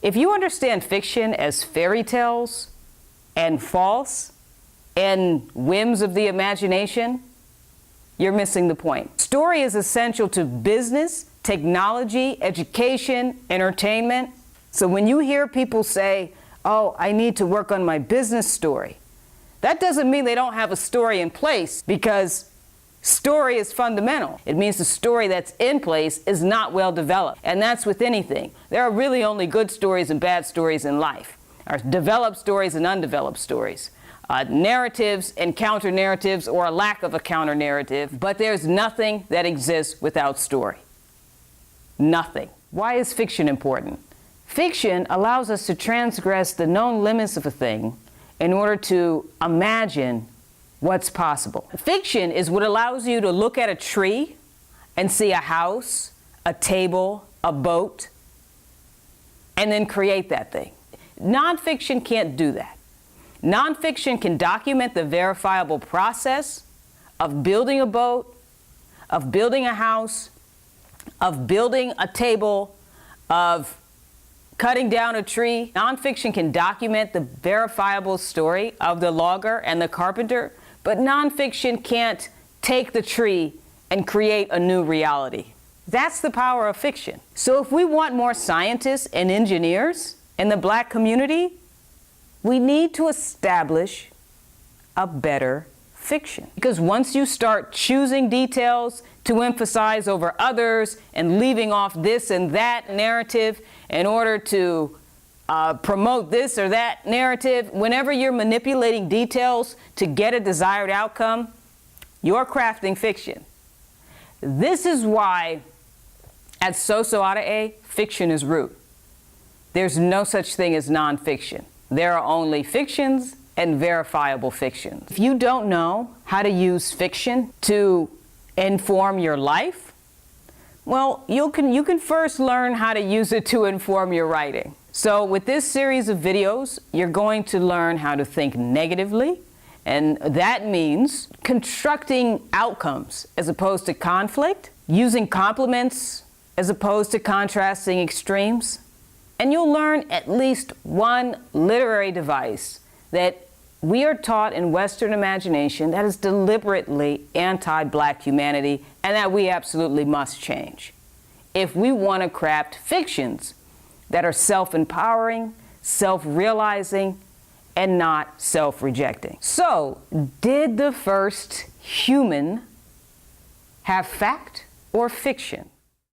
If you understand fiction as fairy tales and false and whims of the imagination, you're missing the point. Story is essential to business, technology, education, entertainment. So when you hear people say, oh, I need to work on my business story, that doesn't mean they don't have a story in place, because story is fundamental. It means the story that's in place is not well developed. And that's with anything. There are really only good stories and bad stories in life. There are developed stories and undeveloped stories. Narratives and counter-narratives, or a lack of a counter-narrative, but there's nothing that exists without story. Nothing. Why is fiction important? Fiction allows us to transgress the known limits of a thing in order to imagine what's possible. Fiction is what allows you to look at a tree and see a house, a table, a boat, and then create that thing. Nonfiction can't do that. Nonfiction can document the verifiable process of building a boat, of building a house, of building a table, of cutting down a tree. Nonfiction can document the verifiable story of the logger and the carpenter, but nonfiction can't take the tree and create a new reality. That's the power of fiction. So if we want more scientists and engineers in the Black community, we need to establish a better fiction. Because once you start choosing details to emphasize over others and leaving off this and that narrative in order to promote this or that narrative, whenever you're manipulating details to get a desired outcome, you're crafting fiction. This is why at SosoAdae, fiction is root. There's no such thing as nonfiction. There are only fictions and verifiable fictions. If you don't know how to use fiction to inform your life, well, you can first learn how to use it to inform your writing. So with this series of videos, you're going to learn how to think negatively, and that means constructing outcomes as opposed to conflict, using complements as opposed to contrasting extremes. And you'll learn at least one literary device that we are taught in Western imagination that is deliberately anti-Black humanity and that we absolutely must change if we want to craft fictions that are self-empowering, self-realizing, and not self-rejecting. So, did the first human have fact or fiction?